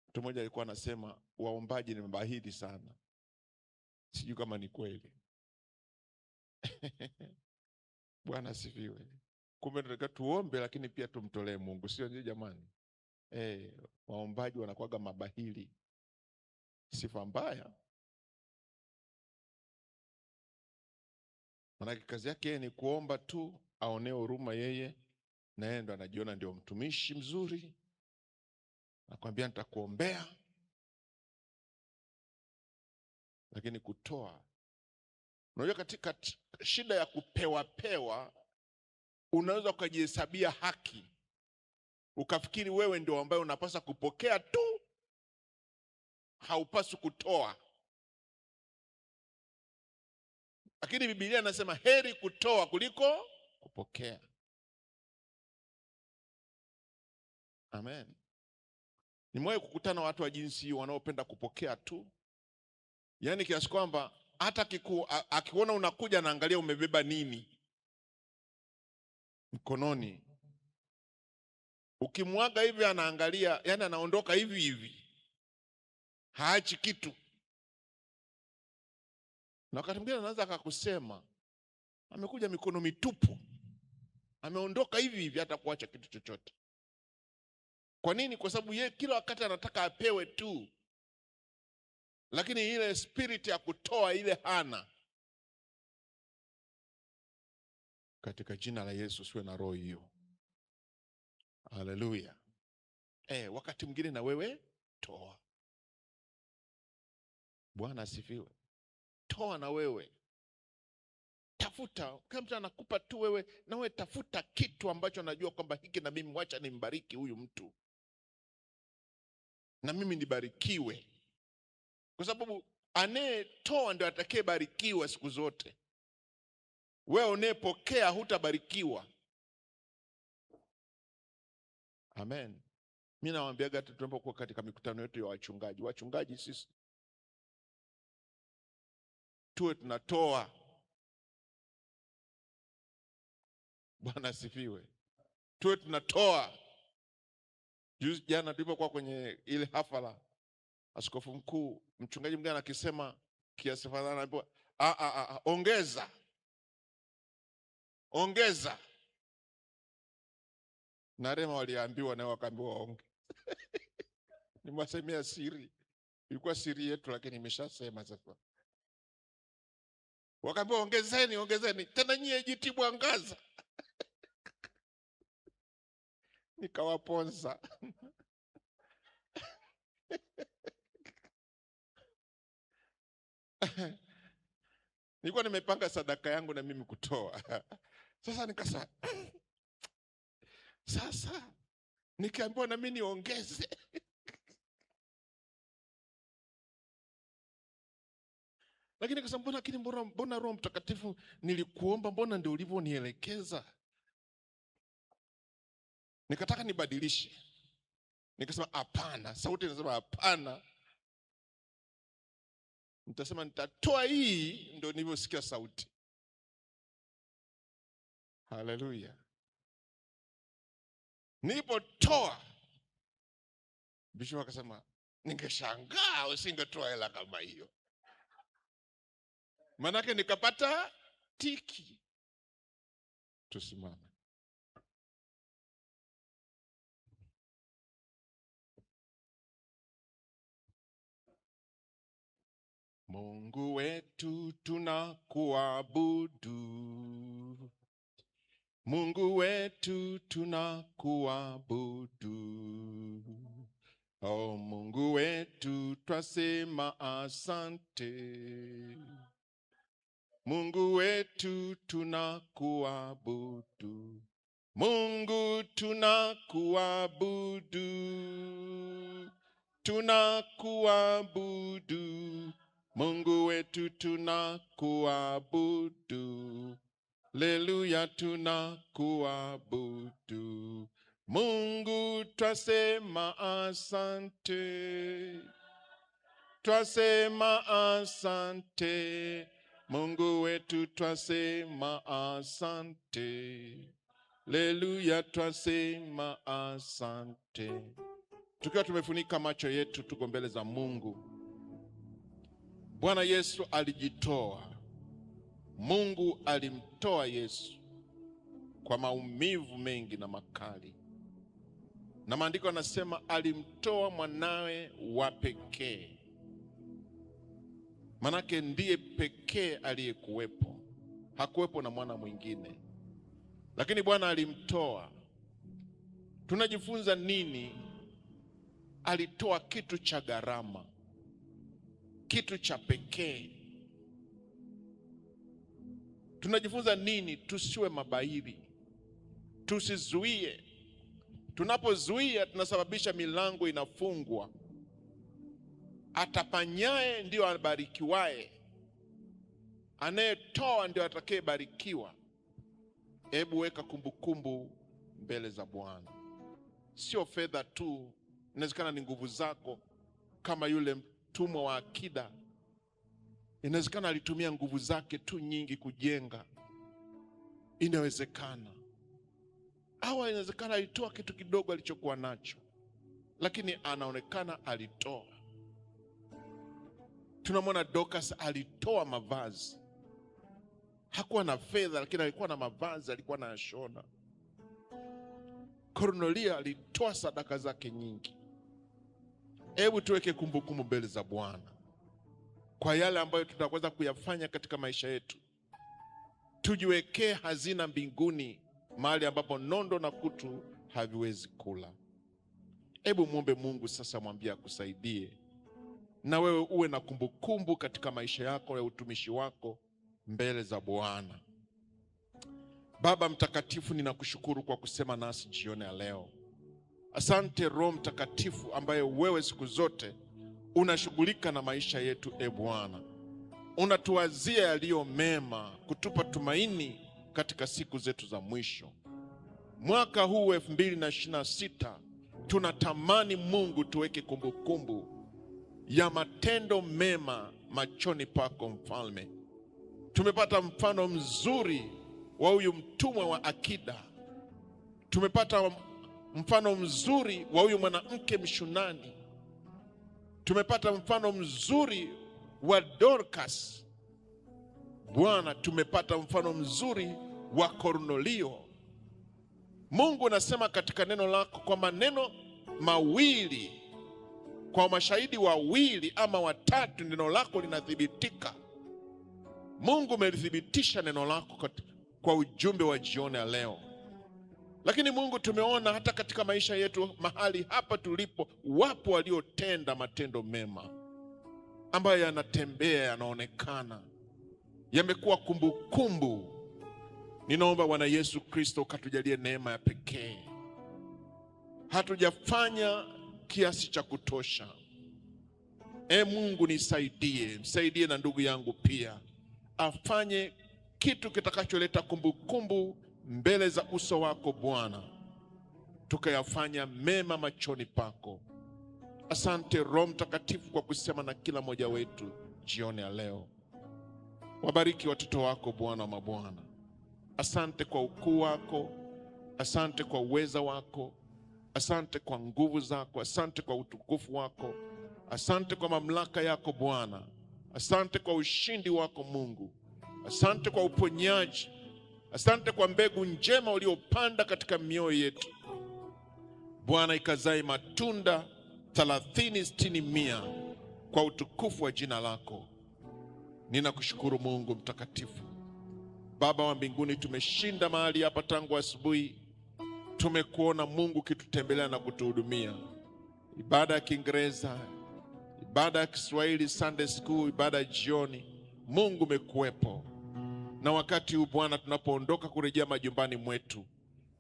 Mtu mmoja alikuwa anasema waombaji ni mabahili sana. Sijui kama ni kweli. Bwana asifiwe. Kumbe tunataka tuombe lakini pia tumtolee Mungu, sio ndio jamani? Waombaji wanakuwaga mabahili. Sifa mbaya. Maana kazi yake ni kuomba tu, aonee huruma yeye, na yeye ndo anajiona ndio mtumishi mzuri. Nakwambia nitakuombea. Lakini kutoa, unajua katika shida ya kupewa, unaweza ukajihesabia haki, ukafikiri wewe ndio ambaye unapaswa kupokea tu, haupaswi kutoa. Lakini Biblia inasema heri kutoa kuliko kupokea. Amen. Nimewahi kukutana watu wa jinsi hiyo wanaopenda kupokea tu. Yaani kiasi kwamba hata akiona unakuja anaangalia umebeba nini mkononi. Ukimwaga hivi anaangalia, yani anaondoka hivi hivi, haachi kitu. Na wakati mwingine anaanza akakusema amekuja mikono mitupu, ameondoka hivi hivi, hata kuacha kitu chochote. Kwa nini? Kwa sababu yeye kila wakati anataka apewe tu, lakini ile spirit ya kutoa ile hana. Katika jina la Yesu siwe na roho hiyo. Haleluya. Wakati mwingine na wewe toa. Bwana asifiwe. Toa na wewe. Tafuta, kama mtu anakupa tu wewe, na wewe tafuta kitu ambacho najua kwamba hiki na mimi wacha nimbariki huyu mtu, na mimi nibarikiwe. Kwa sababu anayetoa ndio atakayebarikiwa siku zote. Wewe unayepokea hutabarikiwa. Amen. Mimi nawaambiaga tunapokuwa katika mikutano yetu ya wachungaji sisi tuwe tunatoa. Bwana asifiwe. Tuwe tunatoa. Jana tulipokuwa kwenye ile hafala, askofu mkuu, mchungaji mgeni akisema kiasi fulani, anaambiwa ongeza. Na Rema waliambiwa na wakaambiwa waonge. Nimewasemea siri. Ilikuwa siri yetu lakini nimeshasema sasa. Wakaambiwa ongezeni. Tena nyie jitibu angaza. Nikawaponza. Nilikuwa nimepanga sadaka yangu na mimi kutoa. Sasa nikasema sasa nikiambiwa na mimi niongeze. Lakini nikasema mbona Roho Mtakatifu nilikuomba, mbona ndio ulivyonielekeza? Nikataka nibadilishe. Nikasema hapana, sauti inasema hapana. Nitasema nitatoa hii, ndio nilivyosikia sauti. Haleluya. Nilipotoa, Bishop akasema ningeshangaa usingetoa hela kama hiyo. Manake nikapata tiki. Tusimame. Mungu wetu tunakuabudu. Mungu wetu tunakuabudu. Oh, Mungu wetu twasema asante. Mungu wetu tunakuabudu. Mungu tunakuabudu. Tunakuabudu. Mungu wetu tunakuabudu. Haleluya, tunakuabudu. Mungu twasema asante. Twasema asante. Mungu wetu twasema asante. Haleluya, twasema asante. Tukiwa tumefunika macho yetu, tuko mbele za Mungu. Bwana Yesu alijitoa. Mungu alimtoa Yesu kwa maumivu mengi na makali. Na maandiko yanasema alimtoa mwanawe wa pekee. Manake ndiye pekee aliyekuwepo. Hakuwepo na mwana mwingine. Lakini Bwana alimtoa. Tunajifunza nini? Alitoa kitu cha gharama. Kitu cha pekee. Tunajifunza nini? Tusiwe mabairi. Tusizuie. Tunapozuia tunasababisha milango inafungwa. Atapanyaye ndio abarikiwaye. Anayetoa ndio atakayebarikiwa. Hebu weka kumbukumbu mbele za Bwana. Sio fedha tu, inawezekana ni nguvu zako, kama yule mtumwa wa akida. Inawezekana alitumia nguvu zake tu nyingi kujenga. Inawezekana. Au inawezekana alitoa kitu kidogo alichokuwa nacho, lakini anaonekana alitoa. Tunamwona Dorcas alitoa mavazi. Hakuwa na fedha, lakini alikuwa na mavazi, alikuwa na yashona. Kornelia alitoa sadaka zake nyingi. Hebu tuweke kumbukumbu mbele za Bwana kwa yale ambayo tutaweza kuyafanya katika maisha yetu. Tujiwekee hazina mbinguni, mahali ambapo nondo na kutu haviwezi kula. Hebu muombe Mungu sasa, mwambie akusaidie na wewe uwe na kumbukumbu katika maisha yako ya utumishi wako mbele za Bwana. Baba mtakatifu, ninakushukuru kwa kusema nasi jioni ya leo. Asante Roho Mtakatifu ambaye wewe siku zote unashughulika na maisha yetu. Bwana, unatuwazia yaliyo mema, kutupa tumaini katika siku zetu za mwisho. Mwaka huu 2026 tunatamani Mungu tuweke kumbukumbu ya matendo mema machoni pako Mfalme. Tumepata mfano mzuri wa huyu mtumwa wa akida. Tumepata mfano mzuri wa huyu mwanamke Mshunami. Tumepata mfano mzuri wa Dorcas. Bwana, tumepata mfano mzuri wa Kornelio. Mungu anasema katika neno lako, kwa maneno mawili, kwa mashahidi wawili ama watatu, neno lako linathibitika. Mungu umelithibitisha neno lako kwa ujumbe wa jioni ya leo. Lakini Mungu, tumeona hata katika maisha yetu mahali hapa tulipo, wapo waliotenda matendo mema ambayo yanatembea, yanaonekana, yamekuwa kumbukumbu. Ninaomba Bwana Yesu Kristo ukatujalie neema ya pekee. Hatujafanya kiasi cha kutosha. Mungu nisaidie, msaidie na ndugu yangu pia, afanye kitu kitakacholeta kumbukumbu mbele za uso wako Bwana, tukayafanya mema machoni pako. Asante Roho Mtakatifu kwa kusema na kila mmoja wetu jioni ya leo. Wabariki watoto wako Bwana wa mabwana. Asante kwa ukuu wako, asante kwa uweza wako, asante kwa nguvu zako, asante kwa utukufu wako, asante kwa mamlaka yako Bwana, asante kwa ushindi wako Mungu, asante kwa uponyaji, asante kwa mbegu njema uliopanda katika mioyo yetu Bwana, ikazae matunda 30, 60, 100 kwa utukufu wa jina lako. Ninakushukuru Mungu mtakatifu. Baba wa mbinguni, tumeshinda mahali hapa tangu asubuhi. Tumekuona Mungu kitutembelea na kutuhudumia. Ibada ya Kiingereza, ibada ya Kiswahili, Sunday school, ibada ya jioni, Mungu umekuwepo. Na wakati huu Bwana, tunapoondoka kurejea majumbani mwetu,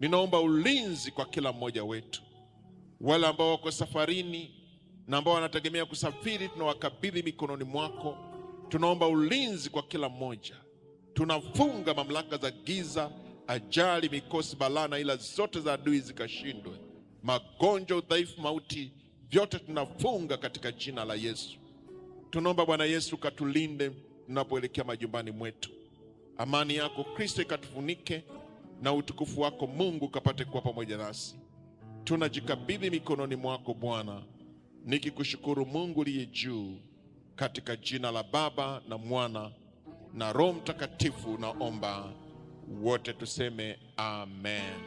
ninaomba ulinzi kwa kila mmoja wetu. Wale ambao wako safarini na ambao wanategemea kusafiri, tunawakabidhi mikononi mwako. Tunaomba ulinzi kwa kila mmoja. Tunafunga mamlaka za giza, ajali, mikosi, balaa na ila zote za adui zikashindwe. Magonjwa, udhaifu, mauti, vyote tunafunga katika jina la Yesu. Tunaomba Bwana Yesu katulinde tunapoelekea majumbani mwetu. Amani yako Kristo ikatufunike na utukufu wako Mungu kapate kuwa pamoja nasi. Tunajikabidhi mikononi mwako Bwana, nikikushukuru Mungu liye juu, katika jina la Baba na Mwana na Roho Mtakatifu naomba, wote tuseme amen.